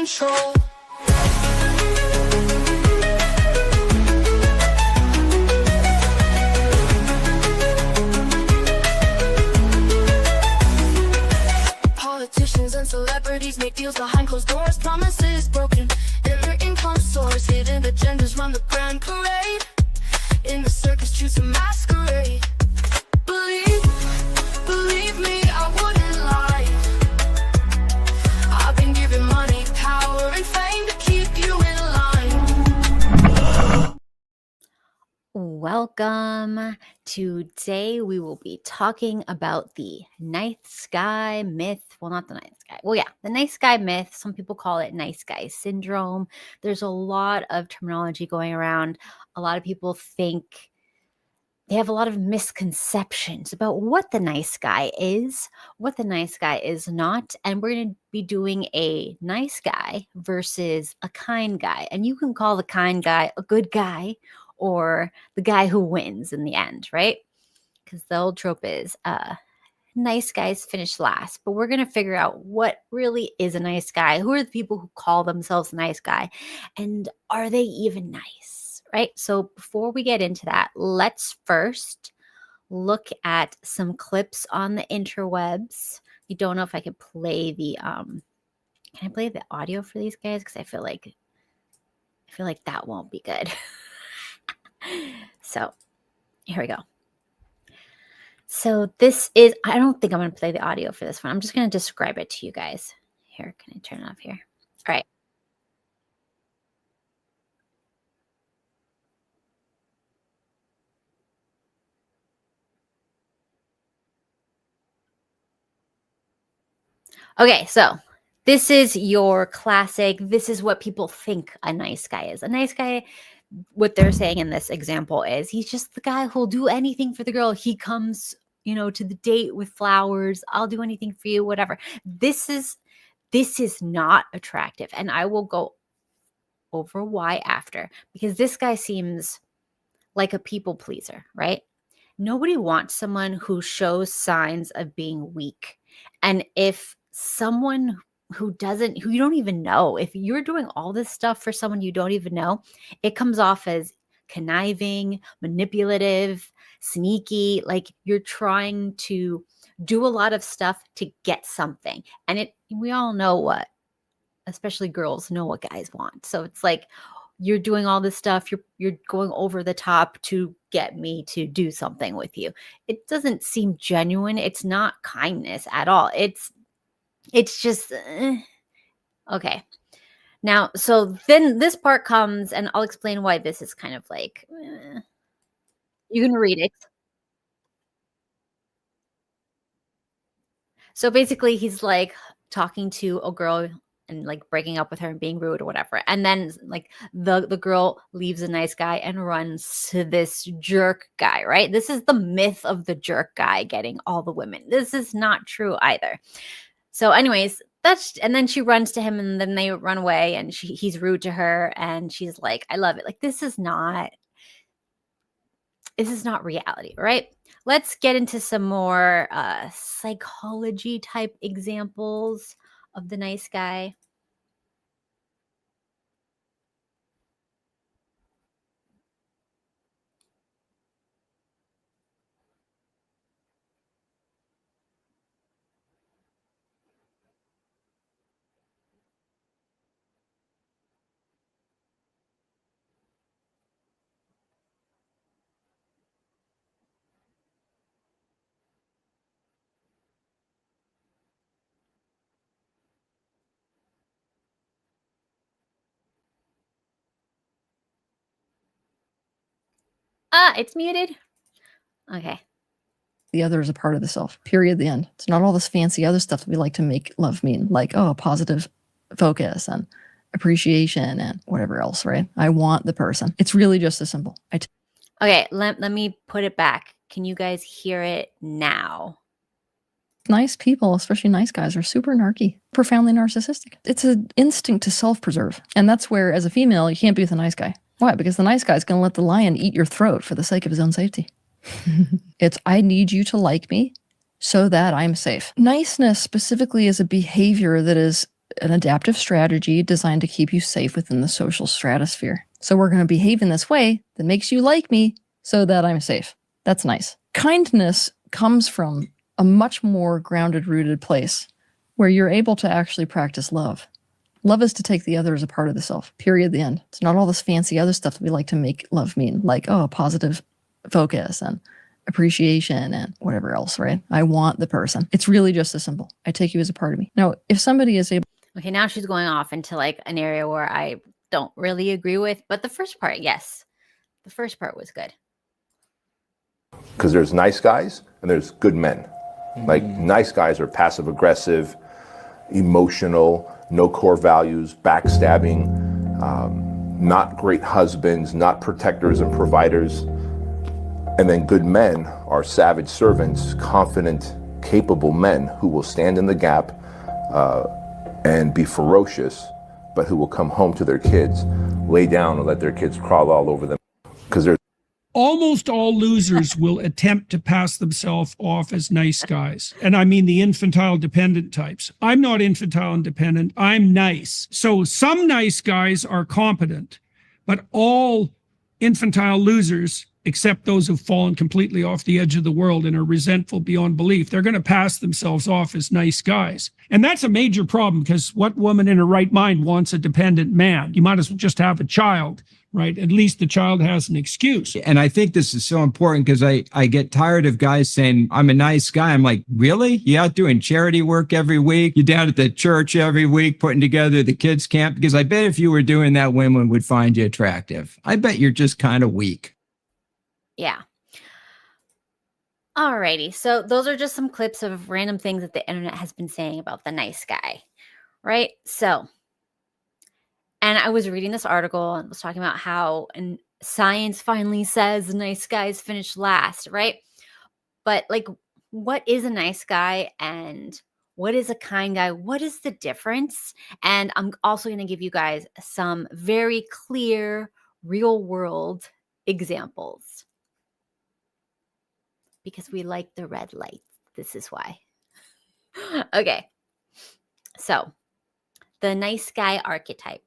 control. Politicians and celebrities make deals behind closed doors, promises broken, and their income soars. Hidden agendas run the grand parade. In the circus, truth's a masquerade. Believe me, I wouldn't lie. I've been given money, power, and fame to keep you in line. Welcome. Today we will be talking about the nice guy myth. Well, not the nice guy. Well, yeah, the nice guy myth. Some people call it nice guy syndrome. There's a lot of terminology going around. A lot of people think they have a lot of misconceptions about what the nice guy is, what the nice guy is not. And we're going to be doing a nice guy versus a kind guy. And you can call the kind guy a good guy or the guy who wins in the end, right? Because the old trope is nice guys finish last. But we're going to figure out what really is a nice guy. Who are the people who call themselves a nice guy? And are they even nice? Right? So before we get into that, let's first look at some clips on the interwebs. I don't know if I could play the can I play the audio for these guys? Because I feel like that won't be good. So here we go. So this is, I don't think I'm going to play the audio for this one. I'm just going to describe it to you guys. Here, can I turn it off here? All right. Okay, so this is your classic, this is what people think a nice guy is. A nice guy, what they're saying in this example is he's just the guy who'll do anything for the girl. He comes, to the date with flowers. I'll do anything for you, whatever. This is not attractive. And I will go over why after, because this guy seems like a people pleaser, right? Nobody wants someone who shows signs of being weak. And if someone who you don't even know, if you're doing all this stuff for someone you don't even know, it comes off as conniving, manipulative, sneaky, like you're trying to do a lot of stuff to get something. And we all know what, especially girls know what guys want. So it's like you're doing all this stuff, you're going over the top to get me to do something with you. It doesn't seem genuine. It's not kindness at all. It's just okay. Now, so then this part comes, and I'll explain why this is kind of like you can read it. So basically, he's like talking to a girl and like breaking up with her and being rude or whatever. And then like the girl leaves a nice guy and runs to this jerk guy, right? This is the myth of the jerk guy getting all the women. This is not true either. So anyways, and then she runs to him and then they run away and he's rude to her and she's like, I love it. Like this is not reality, right? Let's get into some more psychology type examples of the nice guy. It's muted. Okay. The other is a part of the self, period, the end. It's not all this fancy other stuff that we like to make love mean, like, positive focus and appreciation and whatever else, right? I want the person. It's really just as simple. Okay, let me put it back. Can you guys hear it now? Nice people, especially nice guys, are super narky, profoundly narcissistic. It's an instinct to self-preserve. And that's where, as a female, you can't be with a nice guy. Why? Because the nice guy's going to let the lion eat your throat for the sake of his own safety. It's, I need you to like me so that I'm safe. Niceness specifically is a behavior that is an adaptive strategy designed to keep you safe within the social stratosphere. So we're going to behave in this way that makes you like me so that I'm safe. That's nice. Kindness comes from a much more grounded, rooted place where you're able to actually practice love. Love is to take the other as a part of the self, period, the end. It's not all this fancy other stuff that we like to make love mean, like, oh, positive focus and appreciation and whatever else, right? I want the person. It's really just as simple. I take you as a part of me. Now, if somebody is able... Okay, now she's going off into like an area where I don't really agree with, but the first part, yes. The first part was good. Because there's nice guys and there's good men. Like, nice guys are passive aggressive, emotional, no core values, backstabbing, not great husbands, not protectors and providers. And then good men are savage servants, confident, capable men who will stand in the gap and be ferocious, but who will come home to their kids, lay down and let their kids crawl all over them. Because there's almost all losers will attempt to pass themselves off as nice guys. And I mean the infantile dependent types. I'm not infantile and dependent. I'm nice. So some nice guys are competent, but all infantile losers, except those who've fallen completely off the edge of the world and are resentful beyond belief, they're going to pass themselves off as nice guys. And that's a major problem, because what woman in her right mind wants a dependent man? You might as well just have a child, right? At least the child has an excuse. And I think this is so important, because I get tired of guys saying, I'm a nice guy. I'm like, really? You out doing charity work every week? You're down at the church every week putting together the kids' camp? Because I bet if you were doing that, women would find you attractive. I bet you're just kind of weak. Yeah. Alrighty. So those are just some clips of random things that the internet has been saying about the nice guy, right? So, and I was reading this article and was talking about how and science finally says nice guys finish last, right? But like, what is a nice guy and what is a kind guy? What is the difference? And I'm also going to give you guys some very clear real world examples, because we like the red light. This is why. Okay. So the nice guy archetype.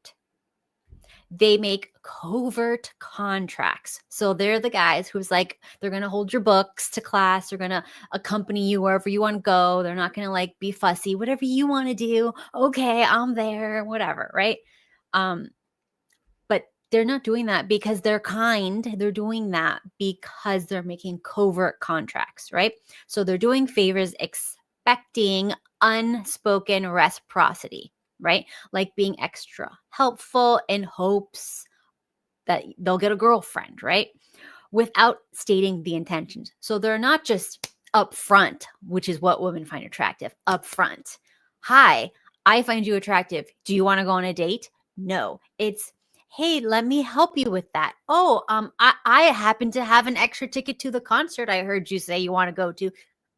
They make covert contracts. So they're the guys who's like, they're going to hold your books to class. They're going to accompany you wherever you want to go. They're not going to like be fussy, whatever you want to do. Okay, I'm there, whatever, right? But they're not doing that because they're kind. They're doing that because they're making covert contracts, right? So they're doing favors expecting unspoken reciprocity, right? Like being extra helpful in hopes that they'll get a girlfriend, right? Without stating the intentions. So they're not just upfront, which is what women find attractive. Upfront. Hi, I find you attractive. Do you want to go on a date? No, it's, hey, let me help you with that. Oh, I happen to have an extra ticket to the concert I heard you say you want to go to.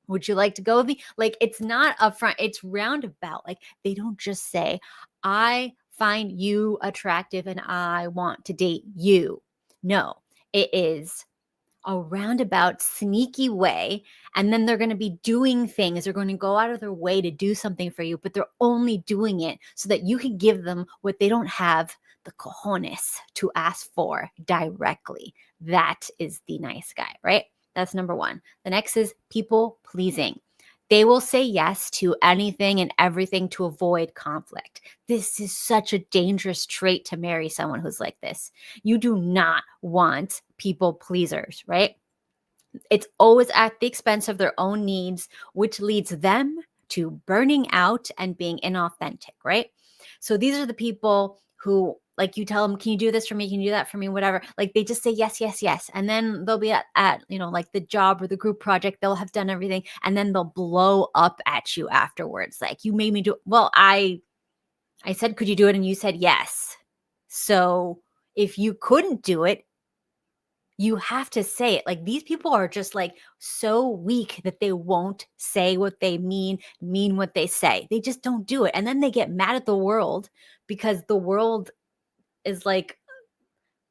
Would you like to go with me? Like, it's not upfront, it's roundabout. Like, they don't just say, I find you attractive and I want to date you. No, it is a roundabout, sneaky way. And then they're going to be doing things. They're going to go out of their way to do something for you, but they're only doing it so that you can give them what they don't have the cojones to ask for directly. That is the nice guy, right? That's number one. The next is people pleasing. They will say yes to anything and everything to avoid conflict. This is such a dangerous trait to marry someone who's like this. You do not want people pleasers, right? It's always at the expense of their own needs, which leads them to burning out and being inauthentic, right? So these are the people who, like, you tell them, can you do this for me? Can you do that for me? Whatever. Like, they just say yes, yes, yes. And then they'll be at you know, like the job or the group project, they'll have done everything. And then they'll blow up at you afterwards. Like, you made me do, well, I said, could you do it? And you said yes. So if you couldn't do it, you have to say it. Like, these people are just like so weak that they won't say what they mean what they say. They just don't do it. And then they get mad at the world because the world is like,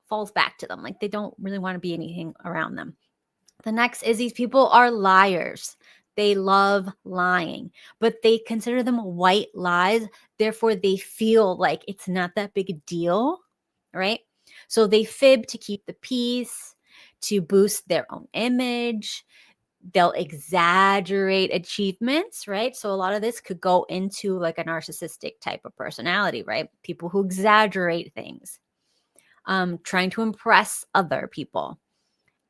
falls back to them. Like, they don't really want to be anything around them. The next is these people are liars. They love lying, but they consider them white lies. Therefore, they feel like it's not that big a deal, right? So they fib to keep the peace, to boost their own image. They'll exaggerate achievements, right? So a lot of this could go into like a narcissistic type of personality, right? People who exaggerate things, trying to impress other people.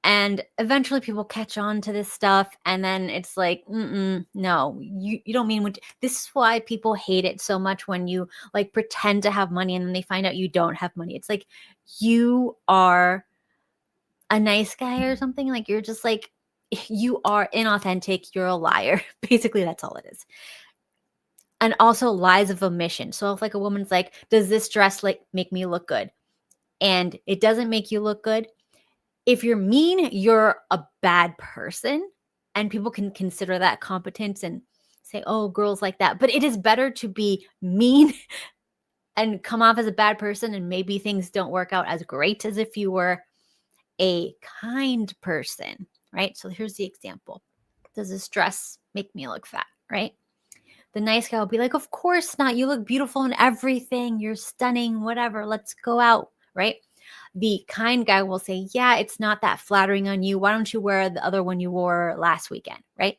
And eventually people catch on to this stuff. And then it's like, no, you don't mean what. This is why people hate it so much when you like pretend to have money and then they find out you don't have money. It's like you are a nice guy or something. Like you're just like, you are inauthentic. You're a liar. Basically, that's all it is. And also lies of omission. So if like a woman's like, does this dress like make me look good? And it doesn't make you look good. If you're mean, you're a bad person, and people can consider that competence and say, oh, girls like that. But it is better to be mean and come off as a bad person, and maybe things don't work out as great as if you were a kind person, right? So here's the example. Does this dress make me look fat, right? The nice guy will be like, of course not. You look beautiful in everything. You're stunning, whatever. Let's go out, right? The kind guy will say, yeah, it's not that flattering on you. Why don't you wear the other one you wore last weekend, right?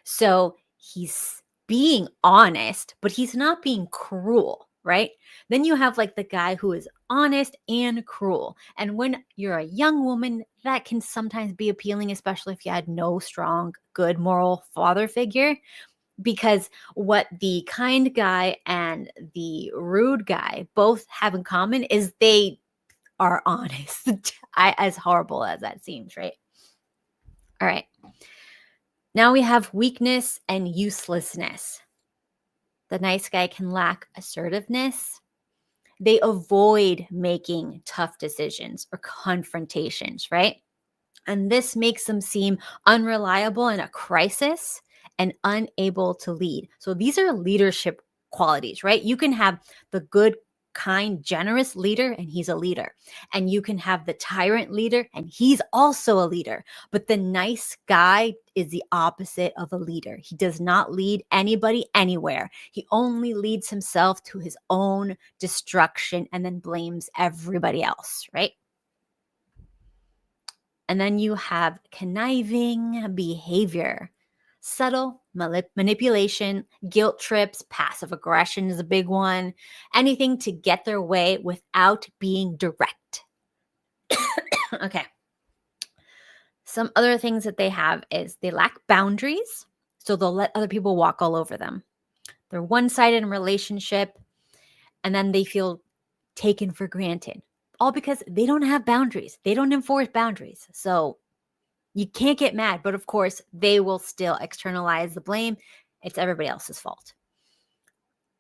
So he's being honest, but he's not being cruel, right? Then you have like the guy who is honest and cruel. And when you're a young woman, that can sometimes be appealing, especially if you had no strong, good moral father figure. Because what the kind guy and the rude guy both have in common is they are honest. As horrible as that seems, right? All right. Now we have weakness and uselessness. The nice guy can lack assertiveness. They avoid making tough decisions or confrontations, right? And this makes them seem unreliable in a crisis and unable to lead. So these are leadership qualities, right? You can have the good, kind, generous leader, and he's a leader. And you can have the tyrant leader, and he's also a leader. But the nice guy is the opposite of a leader. He does not lead anybody anywhere. He only leads himself to his own destruction and then blames everybody else, right? And then you have conniving behavior, subtle manipulation, guilt trips, passive aggression is a big one. Anything to get their way without being direct. Okay. Some other things that they have is they lack boundaries, so they'll let other people walk all over them. They're one-sided in relationship, and then they feel taken for granted. All because they don't have boundaries. They don't enforce boundaries. So you can't get mad, but of course, they will still externalize the blame. It's everybody else's fault.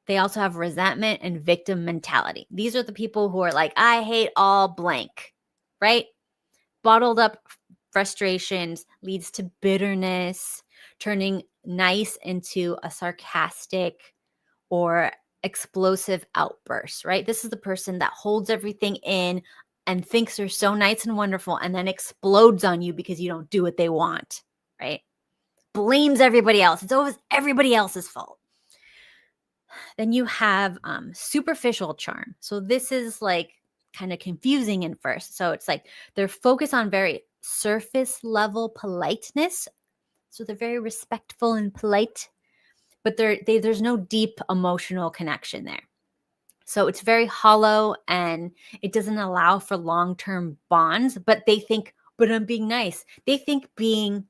They also have resentment and victim mentality. These are the people who are like, I hate all blank, right? Bottled up frustrations leads to bitterness, turning nice into a sarcastic or explosive outbursts, right? This is the person that holds everything in and thinks they're so nice and wonderful and then explodes on you because you don't do what they want, right? Blames everybody else. It's always everybody else's fault. Then you have superficial charm. So this is like kind of confusing in first. So it's like they're focused on very surface level politeness. So they're very respectful and polite, but there's no deep emotional connection there. So it's very hollow and it doesn't allow for long-term bonds, but they think, but I'm being nice. They think being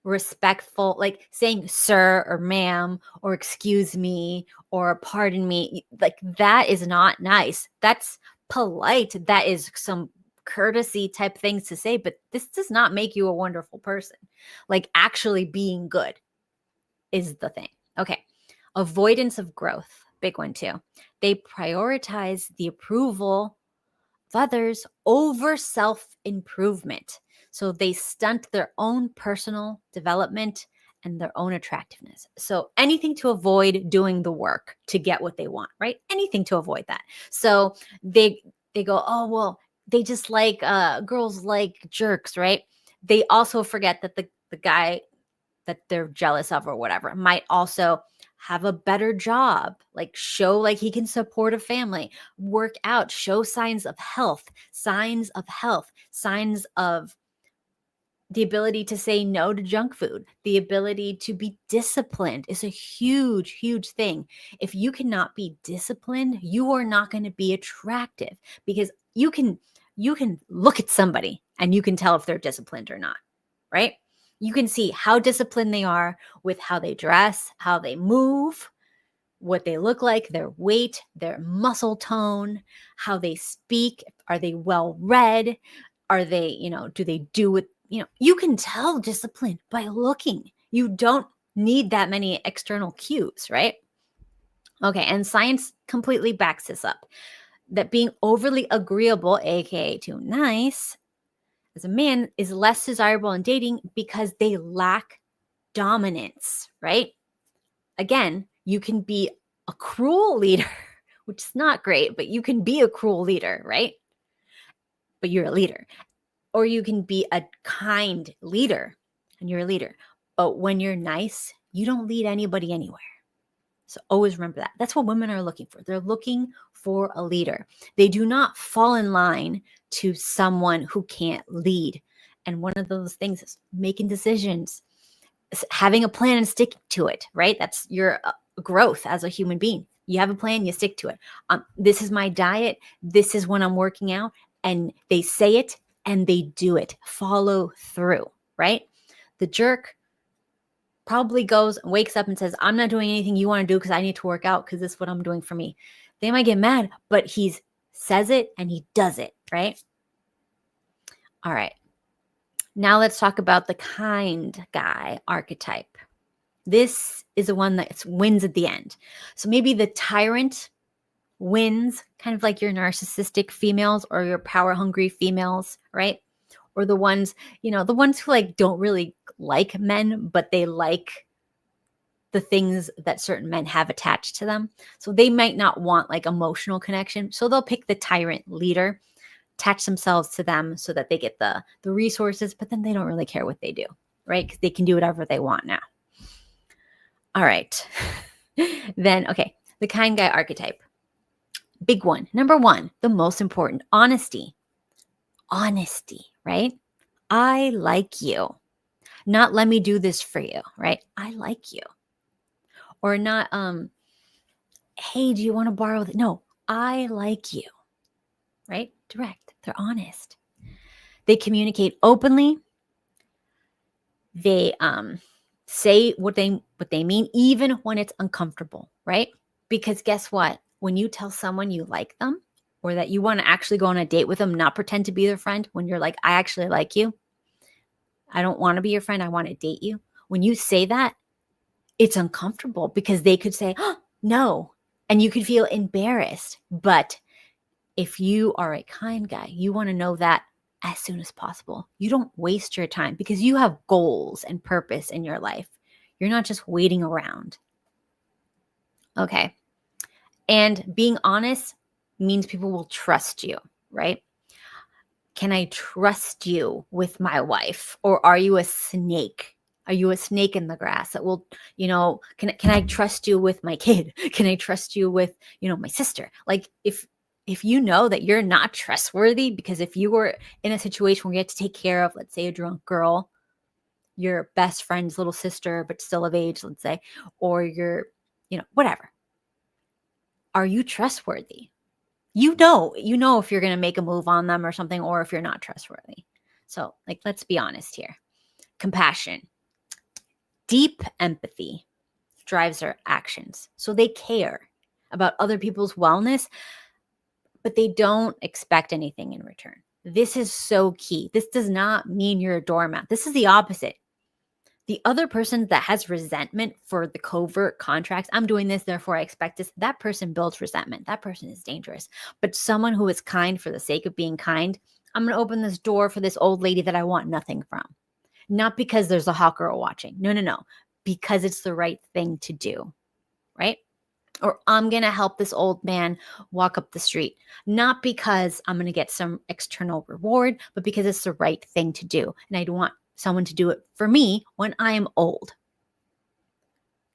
respectful, like saying sir or ma'am or excuse me or pardon me, like that is not nice. That's polite. That is some courtesy type things to say, but this does not make you a wonderful person. Like actually being good is the thing. Okay. Avoidance of growth. Big one too. They prioritize the approval of others over self-improvement. So they stunt their own personal development and their own attractiveness. So anything to avoid doing the work to get what they want, right? Anything to avoid that. So they go, oh, well, they just like girls like jerks, right? They also forget that the guy that they're jealous of or whatever. Might also have a better job, like show like he can support a family, work out, show signs of health, signs of the ability to say no to junk food, the ability to be disciplined is a huge, huge thing. If you cannot be disciplined, you are not going to be attractive, because you can look at somebody and you can tell if they're disciplined or not, right? You can see how disciplined they are with how they dress, how they move, what they look like, their weight, their muscle tone, how they speak. Are they well read? Are they, do they do what, you can tell discipline by looking. You don't need that many external cues, right? Okay, and science completely backs this up. That being overly agreeable, aka too nice, as a man is less desirable in dating because they lack dominance, right? Again, you can be a cruel leader, which is not great, but you can be a cruel leader, right? But you're a leader. Or you can be a kind leader and you're a leader. But when you're nice, you don't lead anybody anywhere. So always remember that. That's what women are looking for. They're looking for a leader. They do not fall in line to someone who can't lead. And one of those things is making decisions, having a plan and sticking to it, right? That's your growth as a human being. You have a plan, you stick to it. This is my diet. This is when I'm working out. And they say it and they do it. Follow through, right? The jerk probably goes and wakes up and says, I'm not doing anything you want to do because I need to work out because this is what I'm doing for me. They might get mad, but he says it and he does it, right? All right. Now let's talk about the kind guy archetype. This is the one that wins at the end. So maybe the tyrant wins, kind of like your narcissistic females or your power hungry females, right? Or the ones, the ones who like don't really like men, but they like the things that certain men have attached to them. So they might not want like emotional connection. So they'll pick the tyrant leader, attach themselves to them so that they get the resources, but then they don't really care what they do, right? Because they can do whatever they want now. All right. Then, okay, the kind guy archetype. Big one. Number one, the most important, honesty. Honesty, right? I like you. Not let me do this for you, right? I like you. Or not, hey, do you want to borrow? No, I like you, right? Direct. They're honest. They communicate openly. They say what they mean, even when it's uncomfortable, right? Because guess what? When you tell someone you like them or that you want to actually go on a date with them, not pretend to be their friend, when you're like, I actually like you. I don't want to be your friend. I want to date you. When you say that, it's uncomfortable because they could say, oh, no, and you could feel embarrassed. But if you are a kind guy, you want to know that as soon as possible. You don't waste your time because you have goals and purpose in your life. You're not just waiting around. Okay. And being honest means people will trust you, right? Can I trust you with my wife? Or are you a snake? Are you a snake in the grass that will, can I trust you with my kid? Can I trust you with, my sister? Like if you know that you're not trustworthy, because if you were in a situation where you had to take care of, let's say, a drunk girl, your best friend's little sister, but still of age, let's say, or your, whatever. Are you trustworthy? You know if you're going to make a move on them or something, or if you're not trustworthy. So, let's be honest here. Compassion. Deep empathy drives their actions. So they care about other people's wellness, but they don't expect anything in return. This is so key. This does not mean you're a doormat. This is the opposite. The other person that has resentment for the covert contracts, I'm doing this, therefore I expect this, that person builds resentment. That person is dangerous. But someone who is kind for the sake of being kind, I'm going to open this door for this old lady that I want nothing from. Not because there's a hot girl watching. No. Because it's the right thing to do, right? Or I'm going to help this old man walk up the street. Not because I'm going to get some external reward, but because it's the right thing to do. And I want someone to do it for me when I am old.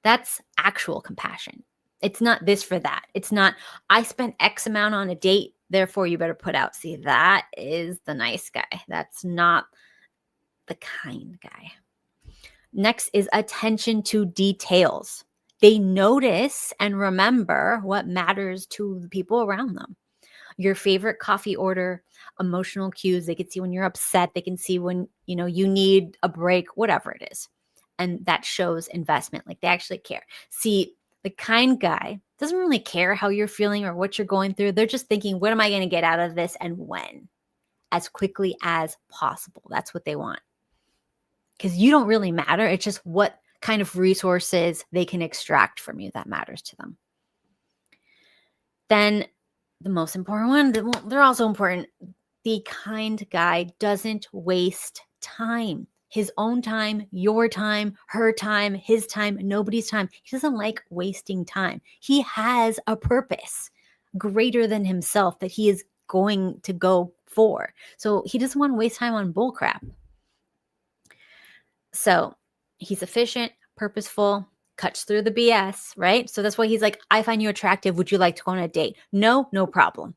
That's actual compassion. It's not this for that. It's not, I spent X amount on a date, therefore you better put out. See, that is the nice guy. That's not the kind guy. Next is attention to details. They notice and remember what matters to the people around them. Your favorite coffee order, emotional cues. They can see when you're upset. They can see when, you need a break, whatever it is. And that shows investment. Like, they actually care. See, the kind guy doesn't really care how you're feeling or what you're going through. They're just thinking, what am I going to get out of this and when? As quickly as possible. That's what they want. Because you don't really matter. It's just what kind of resources they can extract from you that matters to them. Then the most important one, they're also important. The kind guy doesn't waste time. His own time, your time, her time, his time, nobody's time. He doesn't like wasting time. He has a purpose greater than himself that he is going to go for. So he doesn't want to waste time on bullcrap. So he's efficient, purposeful, cuts through the BS, right? So that's why he's like, I find you attractive. Would you like to go on a date? No problem.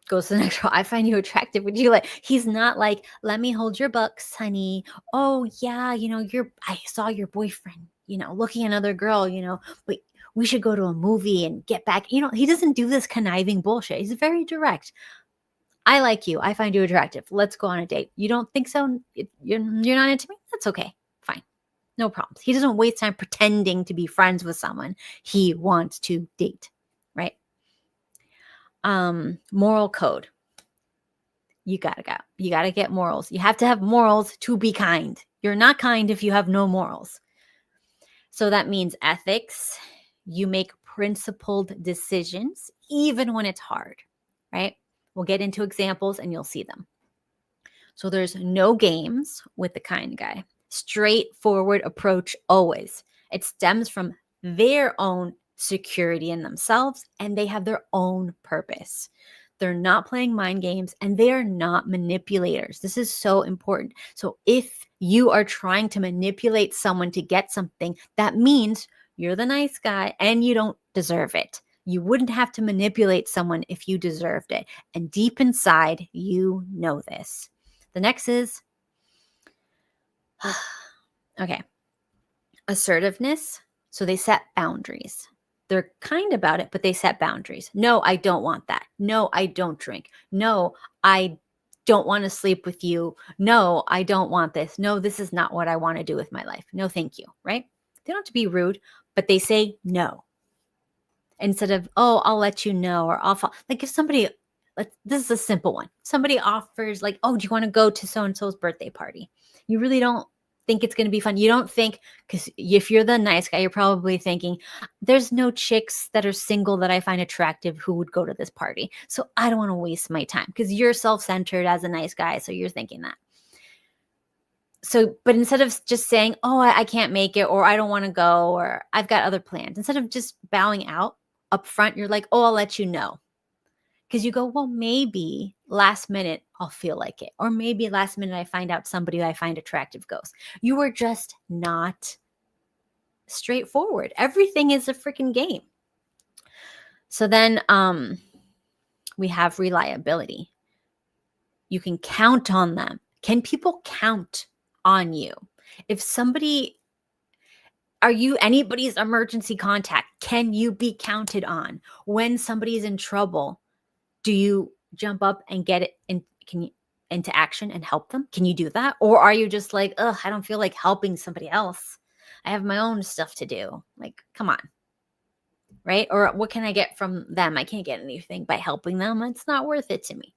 Goes to the next one. I find you attractive. Would you like? He's not like, let me hold your bucks, honey. Oh yeah, I saw your boyfriend, looking at another girl, but we should go to a movie and get back. He doesn't do this conniving bullshit. He's very direct. I like you. I find you attractive. Let's go on a date. You don't think so? You're not into me? That's okay. Fine. No problems. He doesn't waste time pretending to be friends with someone. He wants to date, right? Moral code. You gotta go. You gotta get morals. You have to have morals to be kind. You're not kind if you have no morals. So that means ethics. You make principled decisions, even when it's hard, right? We'll get into examples and you'll see them. So there's no games with the kind guy. Straightforward approach always. It stems from their own security in themselves, and they have their own purpose. They're not playing mind games, and they are not manipulators. This is so important. So if you are trying to manipulate someone to get something, that means you're the nice guy and you don't deserve it. You wouldn't have to manipulate someone if you deserved it. And deep inside, you know this. The next is, okay, assertiveness. So they set boundaries. They're kind about it, but they set boundaries. No, I don't want that. No, I don't drink. No, I don't want to sleep with you. No, I don't want this. No, this is not what I want to do with my life. No, thank you, right? They don't have to be rude, but they say no. Instead of, oh, I'll let you know, or like if somebody, this is a simple one. Somebody offers like, oh, do you want to go to so-and-so's birthday party? You really don't think it's going to be fun. You don't think, because if you're the nice guy, you're probably thinking, there's no chicks that are single that I find attractive who would go to this party. So I don't want to waste my time, because you're self-centered as a nice guy. So you're thinking that. So, but instead of just saying, oh, I can't make it, or I don't want to go, or I've got other plans, instead of just bowing out up front, you're like, oh, I'll let you know. Because you go, well, maybe last minute I'll feel like it. Or maybe last minute I find out somebody I find attractive goes. You are just not straightforward. Everything is a freaking game. So then we have reliability. You can count on them. Can people count on you? If somebody, are you anybody's emergency contact? Can you be counted on? When somebody's in trouble, do you jump up and get it into action and help them? Can you do that? Or are you just like, ugh, I don't feel like helping somebody else. I have my own stuff to do. Like, come on. Right? Or what can I get from them? I can't get anything by helping them. It's not worth it to me.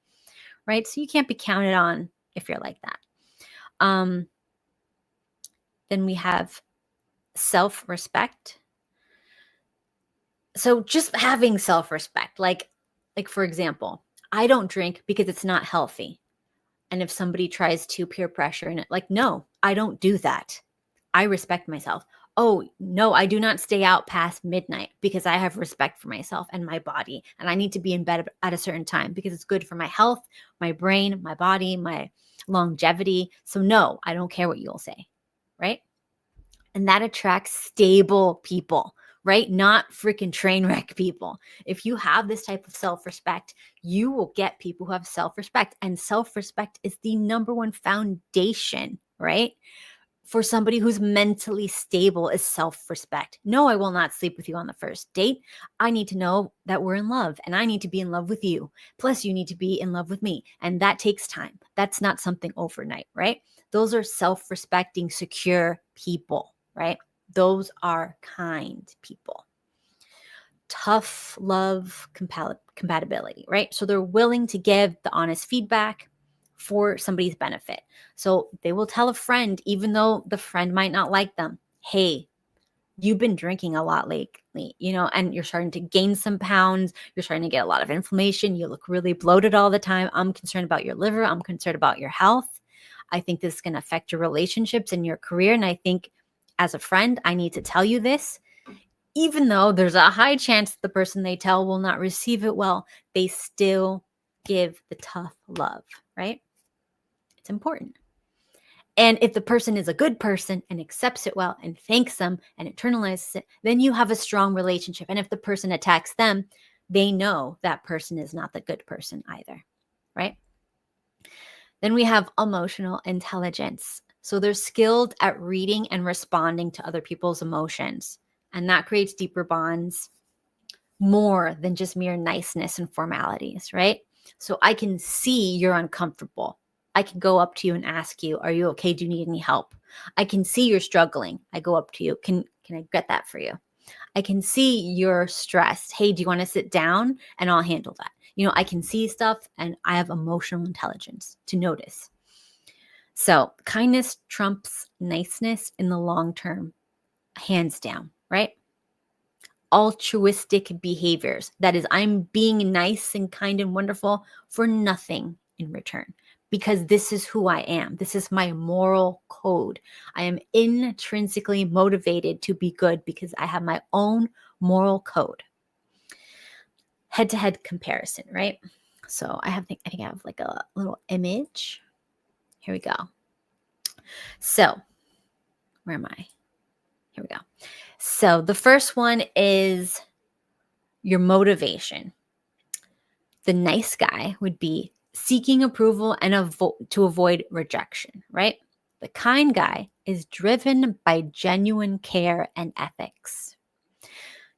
Right? So you can't be counted on if you're like that. Then we have self-respect. So just having self-respect, like for example, I don't drink because it's not healthy. And if somebody tries to peer pressure in it, like, no, I don't do that. I respect myself. Oh, no, I do not stay out past midnight because I have respect for myself and my body. And I need to be in bed at a certain time because it's good for my health, my brain, my body, longevity. So no, I don't care what you'll say, right? And that attracts stable people, right? Not freaking train wreck people. If you have this type of self-respect, you will get people who have self-respect. And self-respect is the number one foundation, right? For somebody who's mentally stable is self-respect. No, I will not sleep with you on the first date. I need to know that we're in love and I need to be in love with you. Plus, you need to be in love with me. And that takes time. That's not something overnight, right? Those are self-respecting, secure people, right? Those are kind people. Tough love compatibility, right? So they're willing to give the honest feedback for somebody's benefit. So they will tell a friend, even though the friend might not like them, hey, you've been drinking a lot lately, and you're starting to gain some pounds. You're starting to get a lot of inflammation. You look really bloated all the time. I'm concerned about your liver. I'm concerned about your health. I think this is going to affect your relationships and your career. And I think as a friend, I need to tell you this. Even though there's a high chance the person they tell will not receive it well, they still give the tough love, right? It's important. And if the person is a good person and accepts it well and thanks them and internalizes it, then you have a strong relationship. And if the person attacks them, they know that person is not the good person either, right? Then we have emotional intelligence. So they're skilled at reading and responding to other people's emotions. And that creates deeper bonds, more than just mere niceness and formalities, right? So I can see you're uncomfortable. I can go up to you and ask you, are you okay? Do you need any help? I can see you're struggling. I go up to you. Can I get that for you? I can see you're stressed. Hey, do you want to sit down? And I'll handle that. I can see stuff and I have emotional intelligence to notice. So kindness trumps niceness in the long term, hands down, right? Altruistic behaviors. That is, I'm being nice and kind and wonderful for nothing in return because this is who I am. This is my moral code. I am intrinsically motivated to be good because I have my own moral code. Head-to-head comparison, right? So I think I have like a little image. Here we go. So where am I? Here we go. So the first one is your motivation. The nice guy would be seeking approval and to avoid rejection, right? The kind guy is driven by genuine care and ethics.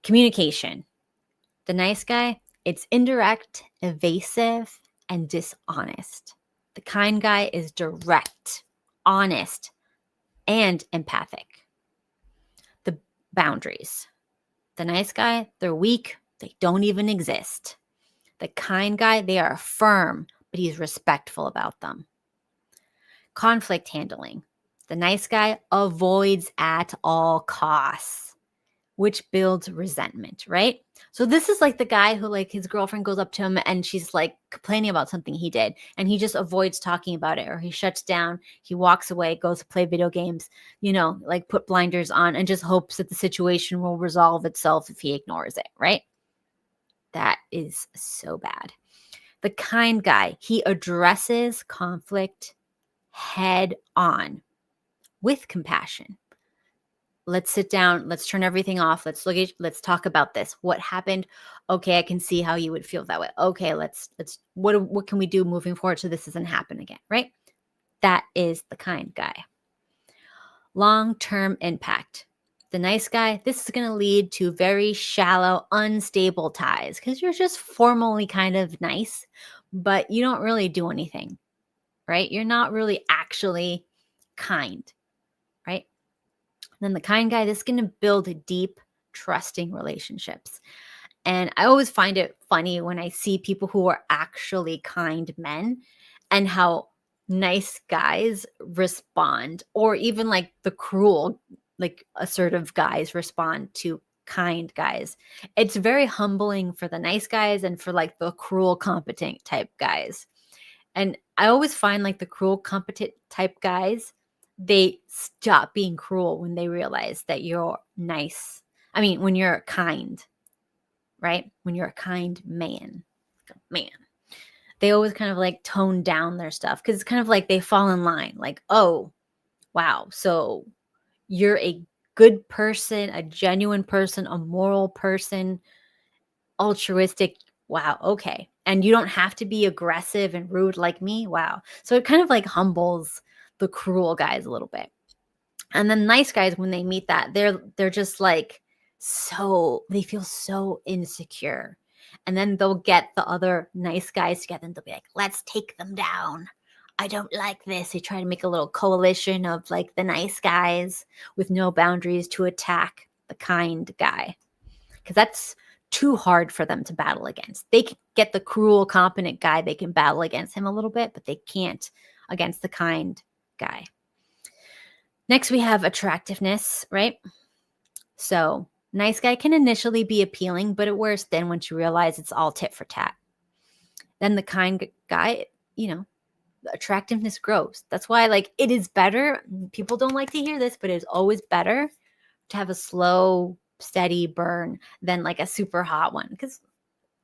Communication. The nice guy, it's indirect, evasive, and dishonest. The kind guy is direct, honest, and empathic. The boundaries. The nice guy, they're weak. They don't even exist. The kind guy, they are firm, but he's respectful about them. Conflict handling. The nice guy avoids at all costs, which builds resentment, right? So this is like the guy who, like, his girlfriend goes up to him and she's like complaining about something he did and he just avoids talking about it, or he shuts down, he walks away, goes to play video games, like put blinders on and just hopes that the situation will resolve itself if he ignores it, right? That is so bad. The kind guy, he addresses conflict head on with compassion. Let's sit down. Let's turn everything off. Let's talk about this. What happened? Okay, I can see how you would feel that way. Okay, what can we do moving forward so this doesn't happen again, right? That is the kind guy. Long-term impact. The nice guy, this is going to lead to very shallow, unstable ties because you're just formally kind of nice, but you don't really do anything, right? You're not really actually kind, right? Then the kind guy, this is going to build deep, trusting relationships. And I always find it funny when I see people who are actually kind men and how nice guys respond, or even like the cruel, like assertive guys respond to kind guys. It's very humbling for the nice guys and for like the cruel, competent type guys. And I always find like the cruel, competent type guys, they stop being cruel when they realize that you're nice. I mean, when you're kind, right? When you're a kind man. they always kind of like tone down their stuff because it's kind of like they fall in line. Like, oh, wow. So you're a good person, a genuine person, a moral person, altruistic. Wow. Okay. And you don't have to be aggressive and rude like me. Wow. So it kind of like humbles the cruel guys a little bit. And then nice guys, when they meet that, they're just like they feel so insecure. And then they'll get the other nice guys together and they'll be like, let's take them down. I don't like this. They try to make a little coalition of like the nice guys with no boundaries to attack the kind guy. Because that's too hard for them to battle against. They can get the cruel, competent guy. They can battle against him a little bit, but they can't against the kind guy. Next, we have attractiveness, right? So nice guy can initially be appealing, but it wears thin once you realize it's all tit for tat. Then the kind guy, the attractiveness grows. That's why, like, it is better. People don't like to hear this, but it's always better to have a slow, steady burn than like a super hot one, because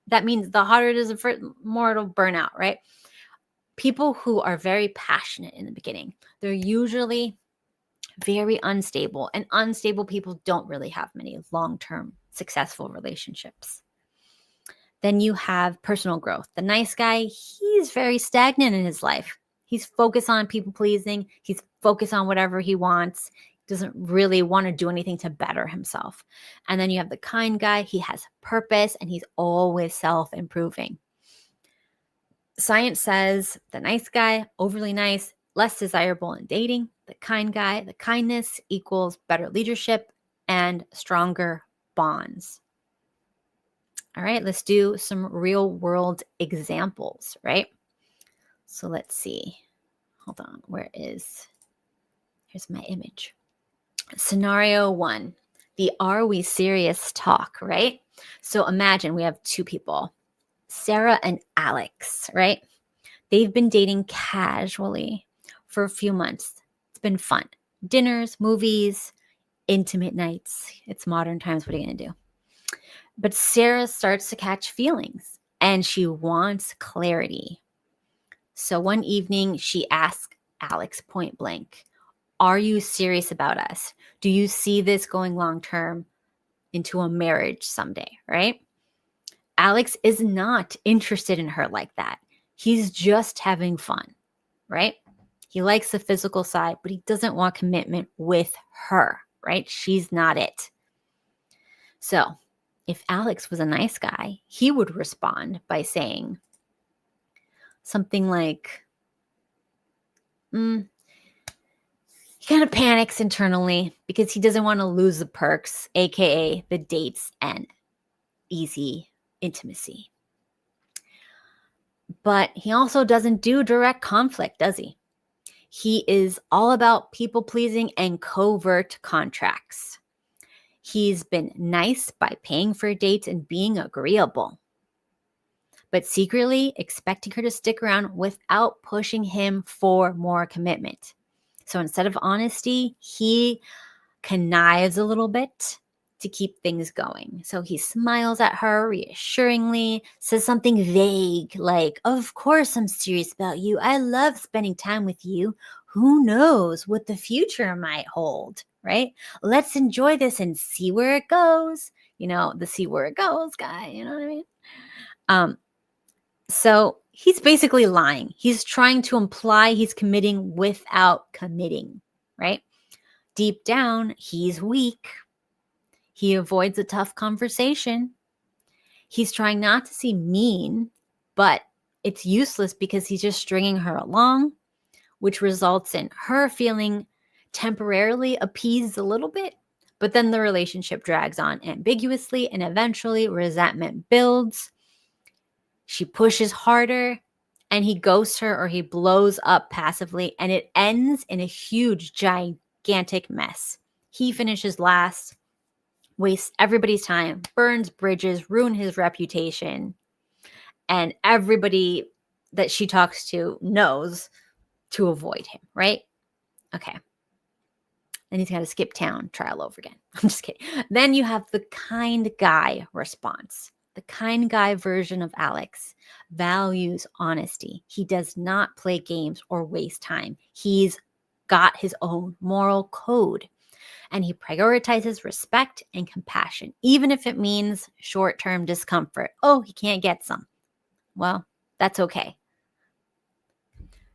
that means the hotter it is, the more it'll burn out, right? People who are very passionate in the beginning, they're usually very unstable, and unstable people don't really have many long-term successful relationships. Then you have personal growth. The nice guy, he's very stagnant in his life. He's focused on people pleasing. He's focused on whatever he wants. Doesn't really want to do anything to better himself. And then you have the kind guy. He has purpose and he's always self-improving. Science says the nice guy, overly nice, less desirable in dating. The kind guy, the kindness equals better leadership and stronger bonds. All right, let's do some real world examples, right? So let's see. Hold on, here's my image. Scenario 1, the are we serious talk, right? So imagine we have two people, Sarah and Alex, right? They've been dating casually for a few months. It's been fun. Dinners, movies, intimate nights. It's modern times. What are you going to do? But Sarah starts to catch feelings and she wants clarity. So one evening she asks Alex point blank, are you serious about us? Do you see this going long term into a marriage someday, right? Alex is not interested in her like that. He's just having fun, right? He likes the physical side, but he doesn't want commitment with her, right? She's not it. So if Alex was a nice guy, he would respond by saying something like, he kind of panics internally because he doesn't want to lose the perks, aka the dates and easy intimacy. But he also doesn't do direct conflict, does he? He is all about people pleasing and covert contracts. He's been nice by paying for dates and being agreeable, but secretly expecting her to stick around without pushing him for more commitment. So instead of honesty, he connives a little bit to keep things going. So he smiles at her reassuringly, says something vague like, of course I'm serious about you. I love spending time with you. Who knows what the future might hold, right? Let's enjoy this and see where it goes. The see where it goes guy, you know what I mean? So he's basically lying. He's trying to imply he's committing without committing, right? Deep down, he's weak. He avoids a tough conversation. He's trying not to seem mean, but it's useless because he's just stringing her along, which results in her feeling temporarily appeased a little bit, but then the relationship drags on ambiguously and eventually resentment builds. She pushes harder and he ghosts her or he blows up passively and it ends in a huge, gigantic mess. He finishes last, wastes everybody's time, burns bridges, ruins his reputation, and everybody that she talks to knows to avoid him, right? Okay. Then he's got to skip town, try all over again. I'm just kidding. Then you have the kind guy response. The kind guy version of Alex values honesty. He does not play games or waste time. He's got his own moral code, and he prioritizes respect and compassion, even if it means short-term discomfort. Oh, he can't get some. Well, that's okay.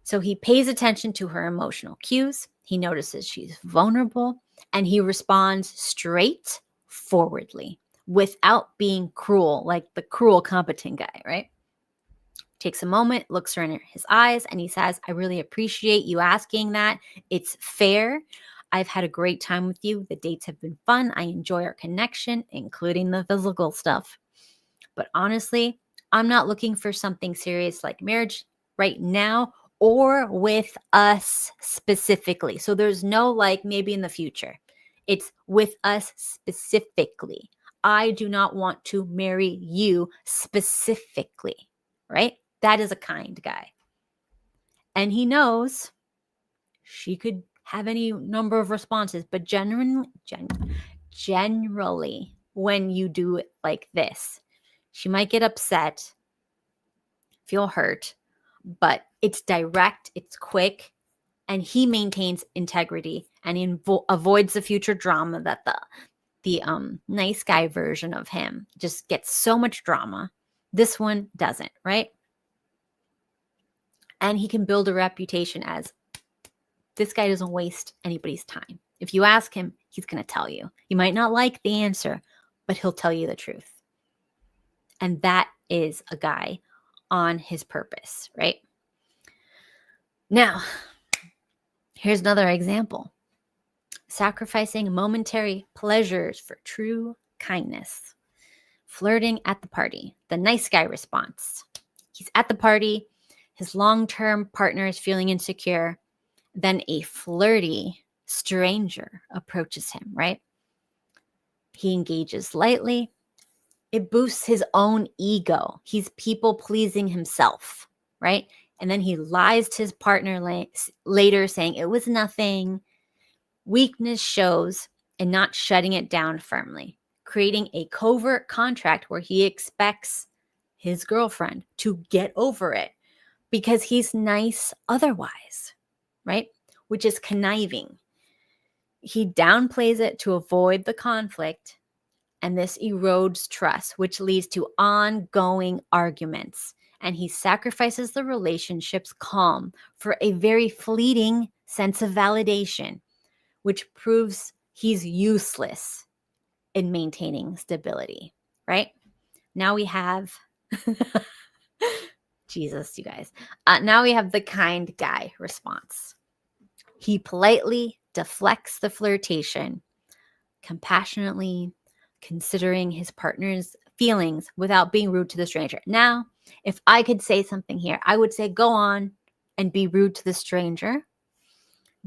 So he pays attention to her emotional cues. He notices she's vulnerable, and he responds straightforwardly without being cruel, like the cruel, competent guy, right? Takes a moment, looks her in his eyes, and he says, I really appreciate you asking that. It's fair. I've had a great time with you. The dates have been fun. I enjoy our connection, including the physical stuff. But honestly, I'm not looking for something serious like marriage right now or with us specifically. So there's no like maybe in the future. It's with us specifically. I do not want to marry you specifically, right? That is a kind guy. And he knows she could have any number of responses, but generally, when you do it like this, she might get upset, feel hurt, but it's direct, it's quick, and he maintains integrity, and he avoids the future drama that the nice guy version of him just gets so much drama. This one doesn't, right? And he can build a reputation as this guy doesn't waste anybody's time. If you ask him, he's going to tell you. You might not like the answer, but he'll tell you the truth. And that is a guy on his purpose, right? Now, here's another example. Sacrificing momentary pleasures for true kindness. Flirting at the party. The nice guy response. He's at the party. His long-term partner is feeling insecure. Then a flirty stranger approaches him, right? He engages lightly. It boosts his own ego. He's people-pleasing himself, right? And then he lies to his partner later saying it was nothing. Weakness shows in not shutting it down firmly, creating a covert contract where he expects his girlfriend to get over it because he's nice otherwise, right? Which is conniving. He downplays it to avoid the conflict, and this erodes trust, which leads to ongoing arguments. And he sacrifices the relationship's calm for a very fleeting sense of validation, which proves he's useless in maintaining stability, right? Now we have, Jesus, you guys. Now we have the kind guy response. He politely deflects the flirtation, compassionately considering his partner's feelings without being rude to the stranger. Now, if I could say something here, I would say go on and be rude to the stranger.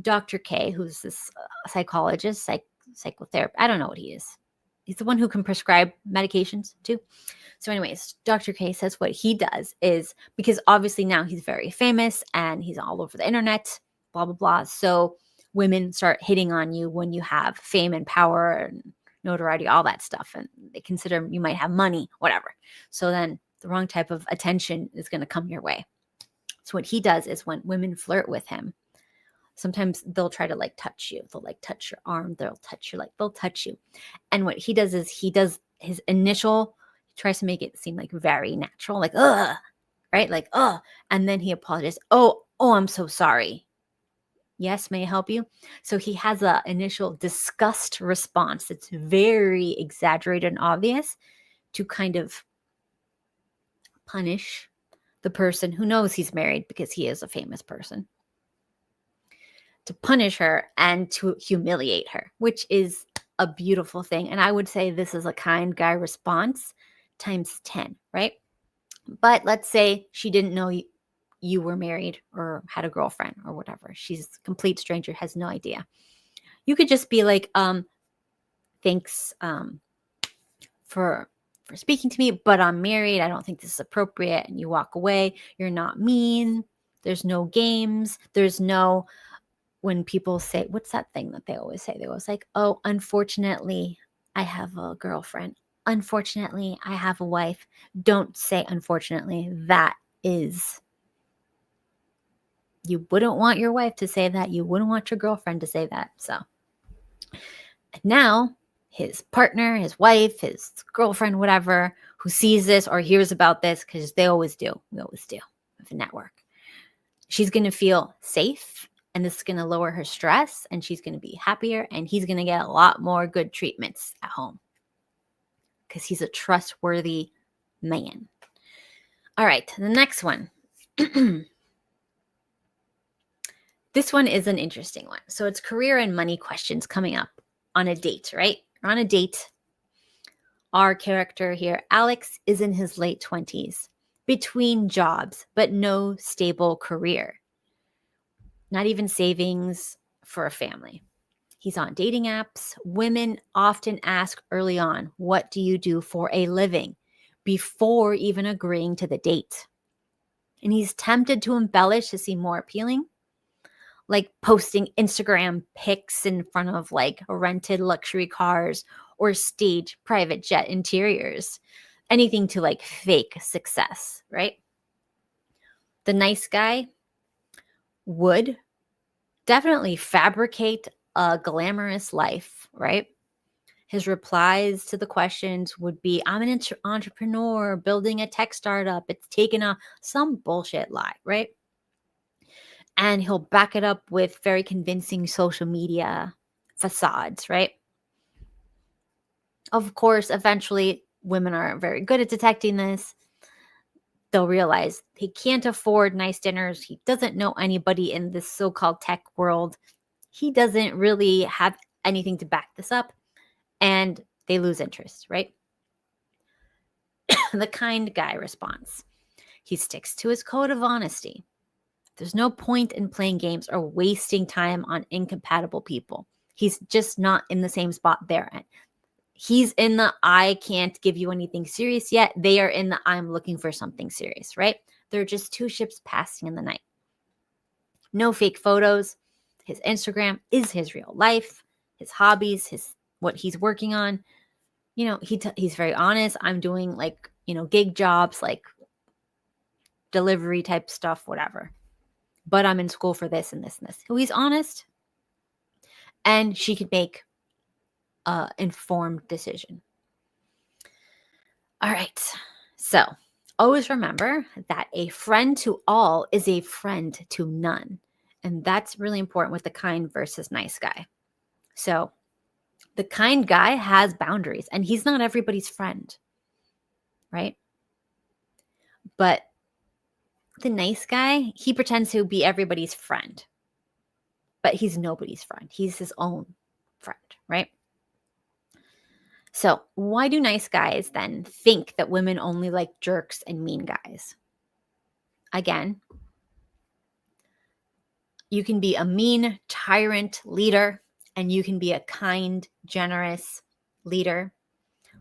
Dr. K, who's this psychologist, psychotherapist, I don't know what he is. He's the one who can prescribe medications too. So anyways, Dr. K says what he does is, because obviously now he's very famous and he's all over the internet, blah, blah, blah. So women start hitting on you when you have fame and power and notoriety, all that stuff. And they consider you might have money, whatever. So then the wrong type of attention is going to come your way. So what he does is when women flirt with him, sometimes they'll try to like touch you. They'll like touch your arm. They'll touch you. And what he does is he does his initial, he tries to make it seem like very natural, like, ugh, right? Like, ugh. And then he apologizes. Oh, I'm so sorry. Yes, may I help you? So he has an initial disgust response that's very exaggerated and obvious to kind of punish the person who knows he's married because he is a famous person. To punish her and to humiliate her, which is a beautiful thing. And I would say this is a kind guy response times 10, right? But let's say she didn't know you were married or had a girlfriend or whatever. She's a complete stranger, has no idea. You could just be like, thanks for speaking to me, but I'm married. I don't think this is appropriate. And you walk away. You're not mean. There's no games. There's no, when people say, what's that thing that they always say? They always like, oh, unfortunately, I have a girlfriend. unfortunately, I have a wife. Don't say unfortunately. That is, you wouldn't want your wife to say that. You wouldn't want your girlfriend to say that. So now his partner, his wife, his girlfriend, whatever, who sees this or hears about this, because they always do. We always do with a network. She's going to feel safe, and this is going to lower her stress, and she's going to be happier, and he's going to get a lot more good treatments at home because he's a trustworthy man. All right, the next one. This one is an interesting one. So it's career and money questions coming up on a date, right? We're on a date. Our character here, Alex, is in his late 20s, between jobs, but no stable career. Not even savings for a family. He's on dating apps. Women often ask early on, what do you do for a living? Before even agreeing to the date. And he's tempted to embellish to seem more appealing, like posting Instagram pics in front of like rented luxury cars or stage private jet interiors. Anything to like fake success, right? The nice guy would definitely fabricate a glamorous life, right? His replies to the questions would be, I'm an entrepreneur building a tech startup. It's taken some bullshit lie, right? And he'll back it up with very convincing social media facades, right? Of course, eventually women are very good at detecting this. They'll realize he can't afford nice dinners. He doesn't know anybody in this so-called tech world. He doesn't really have anything to back this up. And they lose interest, right? The kind guy response. He sticks to his code of honesty. There's no point in playing games or wasting time on incompatible people. He's just not in the same spot they're at. He's in the I can't give you anything serious yet. They are in the I'm looking for something serious, right? They're just two ships passing in the night. No fake photos. His Instagram is his real life, his hobbies, what he's working on. You know, he's very honest. I'm doing like, gig jobs, like delivery type stuff, whatever. But I'm in school for this and this and this. So he's honest. And she could make an informed decision. All right. So always remember that a friend to all is a friend to none. And that's really important with the kind versus nice guy. So the kind guy has boundaries, and he's not everybody's friend, right? But the nice guy, he pretends to be everybody's friend, but he's nobody's friend. He's his own friend, right? So why do nice guys then think that women only like jerks and mean guys? Again, you can be a mean tyrant leader, and you can be a kind, generous leader,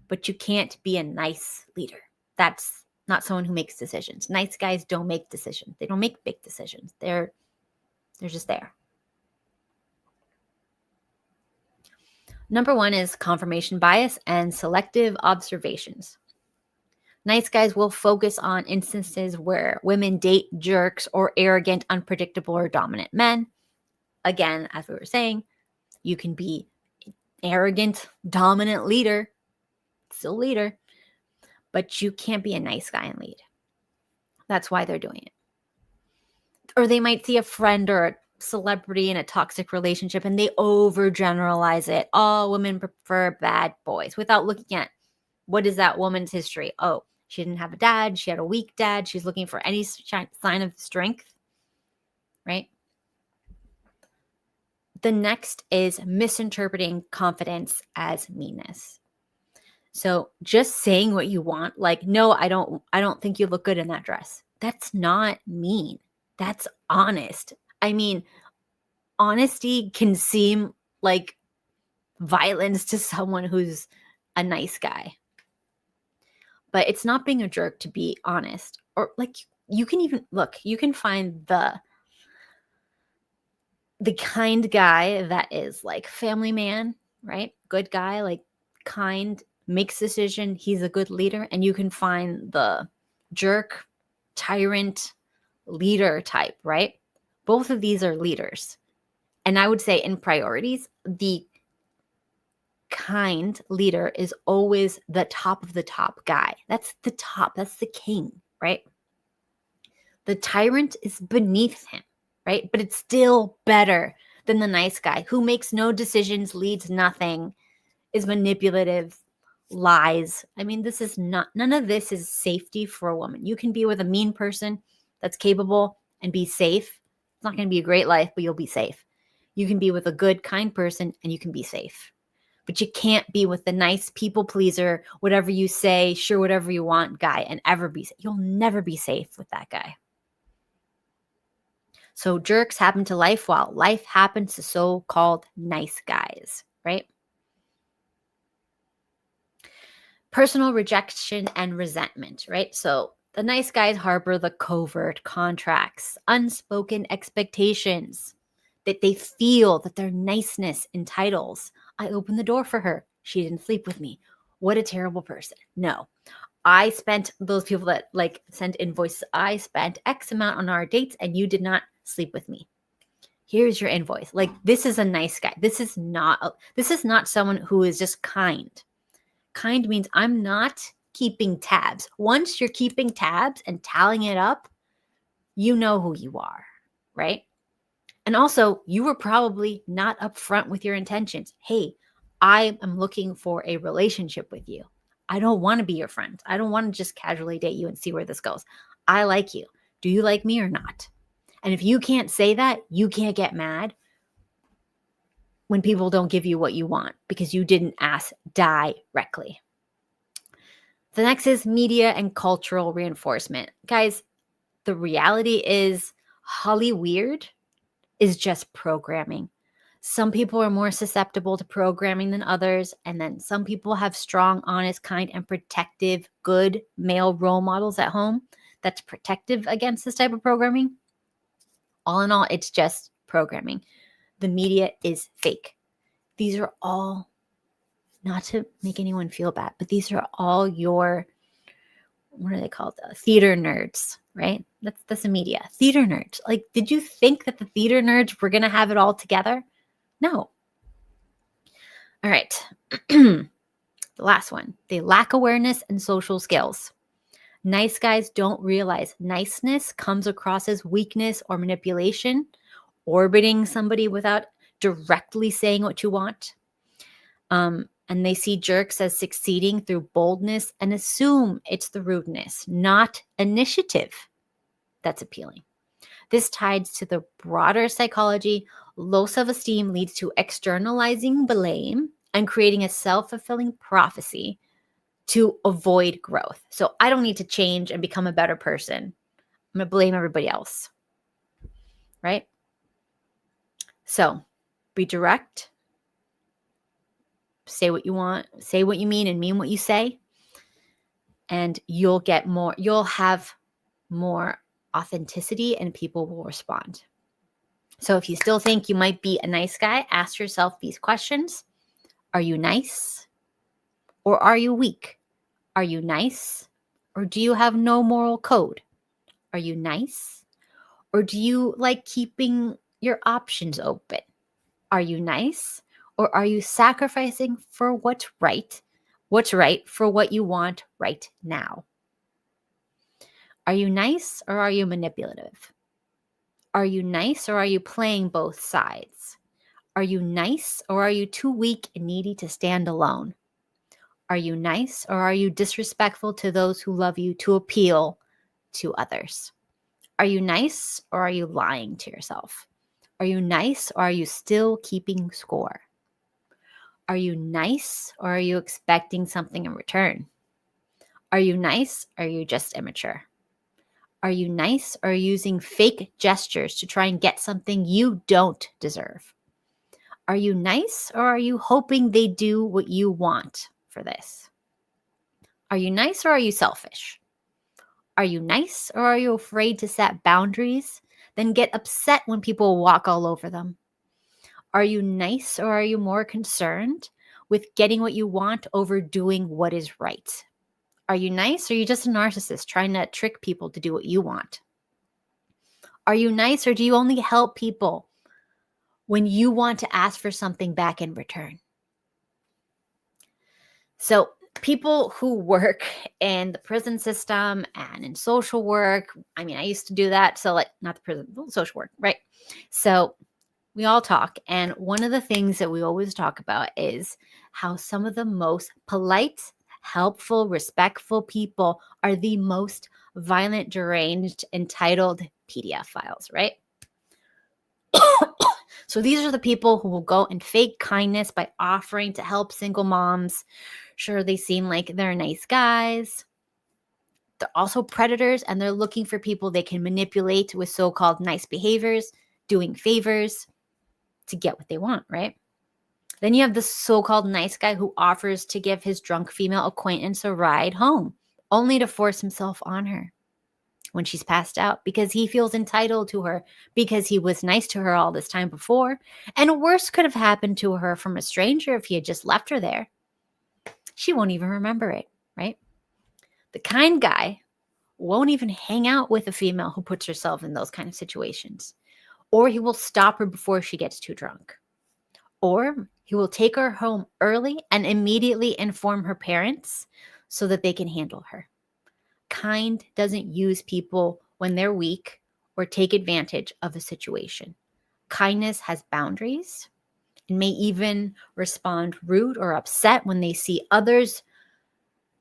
but you can't be a nice leader. That's not someone who makes decisions. Nice guys don't make decisions. They don't make big decisions. They're just there. Number 1 is confirmation bias and selective observations. Nice guys will focus on instances where women date jerks or arrogant, unpredictable, or dominant men. Again, as we were saying, you can be an arrogant, dominant leader, still leader, but you can't be a nice guy and lead. That's why they're doing it. Or they might see a friend or a celebrity in a toxic relationship and they overgeneralize it. All women prefer bad boys without looking at what is that woman's history. Oh, she didn't have a dad. She had a weak dad. She's looking for any sign of strength, right? The next is misinterpreting confidence as meanness. So just saying what you want, like, no, I don't think you look good in that dress. That's not mean. That's honest. I mean, honesty can seem like violence to someone who's a nice guy. But it's not being a jerk to be honest. Or like you can find the kind guy that is like family man, right? Good guy, like kind, makes decision, he's a good leader, and you can find the jerk, tyrant, leader type, right? Both of these are leaders. And I would say in priorities, the kind leader is always the top of the top guy. That's the top, that's the king, right? The tyrant is beneath him, right? But it's still better than the nice guy who makes no decisions, leads nothing, is manipulative, lies. I mean, none of this is safety for a woman. You can be with a mean person that's capable and be safe. It's not going to be a great life, but you'll be safe. You can be with a good, kind person and you can be safe. But you can't be with the nice people pleaser, whatever you say, sure, whatever you want guy and ever be safe. You'll never be safe with that guy. So jerks happen to life while life happens to so-called nice guys, right? Personal rejection and resentment, right? So the nice guys harbor the covert contracts, unspoken expectations that they feel that their niceness entitles. I opened the door for her. She didn't sleep with me. What a terrible person. No. I spent those people that like send invoices. I spent X amount on our dates and you did not sleep with me. Here's your invoice. Like, this is a nice guy. This is not someone who is just kind. Kind means I'm not keeping tabs. Once you're keeping tabs and tallying it up, you know who you are, right? And also, you were probably not upfront with your intentions. Hey, I am looking for a relationship with you. I don't want to be your friend. I don't want to just casually date you and see where this goes. I like you. Do you like me or not? And if you can't say that, you can't get mad when people don't give you what you want because you didn't ask directly. The next is media and cultural reinforcement. Guys, the reality is Hollyweird is just programming. Some people are more susceptible to programming than others. And then some people have strong, honest, kind, and protective, good male role models at home that's protective against this type of programming. All in all, it's just programming. The media is fake. These are all, not to make anyone feel bad, but these are all your, what are they called? Theater nerds, right? That's the media. Theater nerds. Like, did you think that the theater nerds were going to have it all together? No. All right. The last one. They lack awareness and social skills. Nice guys don't realize niceness comes across as weakness or manipulation, orbiting somebody without directly saying what you want. And they see jerks as succeeding through boldness and assume it's the rudeness, not initiative, that's appealing. This ties to the broader psychology. Low self-esteem leads to externalizing blame and creating a self-fulfilling prophecy to avoid growth. So I don't need to change and become a better person. I'm going to blame everybody else, right? So be direct. Say what you want, say what you mean, and mean what you say. And you'll have more authenticity and people will respond. So if you still think you might be a nice guy, ask yourself these questions. Are you nice or are you weak? Are you nice or do you have no moral code? Are you nice or do you like keeping your options open? Are you nice or are you sacrificing for what's right for what you want right now? Are you nice or are you manipulative? Are you nice or are you playing both sides? Are you nice or are you too weak and needy to stand alone? Are you nice or are you disrespectful to those who love you to appeal to others? Are you nice or are you lying to yourself? Are you nice or are you still keeping score? Are you nice or are you expecting something in return? Are you nice or are you just immature? Are you nice or are you using fake gestures to try and get something you don't deserve? Are you nice or are you hoping they do what you want for this? Are you nice or are you selfish? Are you nice or are you afraid to set boundaries, then get upset when people walk all over them? Are you nice or are you more concerned with getting what you want over doing what is right? Are you nice, or are you just a narcissist trying to trick people to do what you want? Are you nice, or do you only help people when you want to ask for something back in return? So people who work in the prison system and in social work, I mean, I used to do that. So like, not the prison, social work, right? So we all talk. And one of the things that we always talk about is how some of the most polite, helpful, respectful people are the most violent, deranged, entitled PDF files, right? So these are the people who will go and fake kindness by offering to help single moms. Sure, they seem like they're nice guys. They're also predators, and they're looking for people they can manipulate with so-called nice behaviors, doing favors to get what they want, right? Then you have the so-called nice guy who offers to give his drunk female acquaintance a ride home, only to force himself on her when she's passed out because he feels entitled to her because he was nice to her all this time before. And worse could have happened to her from a stranger if he had just left her there. She won't even remember it, right? The kind guy won't even hang out with a female who puts herself in those kind of situations. Or he will stop her before she gets too drunk. Or he will take her home early and immediately inform her parents so that they can handle her. Kind doesn't use people when they're weak or take advantage of a situation. Kindness has boundaries and may even respond rude or upset when they see others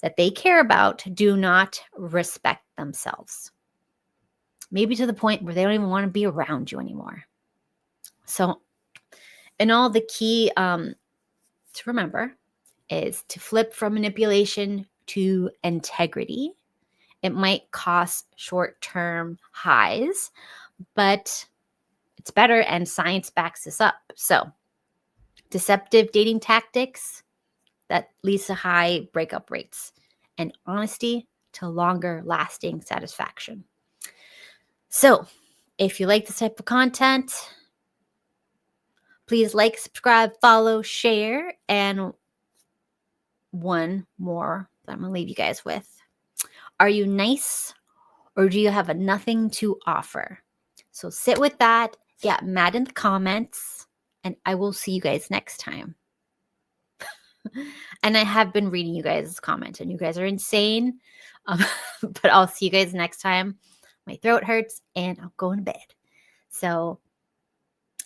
that they care about do not respect themselves. Maybe to the point where they don't even want to be around you anymore. So, and all the key to remember is to flip from manipulation to integrity. It might cost short-term highs, but it's better, and science backs this up. So, deceptive dating tactics, that leads to high breakup rates, and honesty to longer lasting satisfaction. So, if you like this type of content, please like, subscribe, follow, share, and one more that I'm going to leave you guys with. Are you nice, or do you have a nothing to offer? So sit with that, get mad in the comments, and I will see you guys next time. And I have been reading you guys' comments, and you guys are insane. But I'll see you guys next time. My throat hurts, and I'll go to bed. So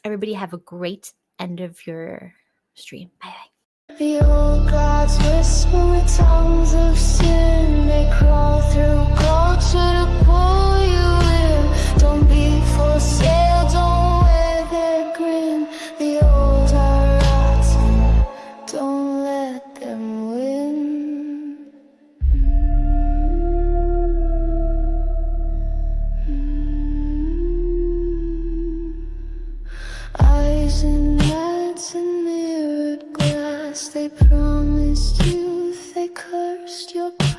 everybody have a great end of your stream. Bye-bye. The old gods whisper with tongues of sin. They crawl through culture to pull you in. Don't be for sale, don't wear their grin. The old are rotten, don't let them win. Eyes and nights and mirrored glass. They promised youth, they cursed your past.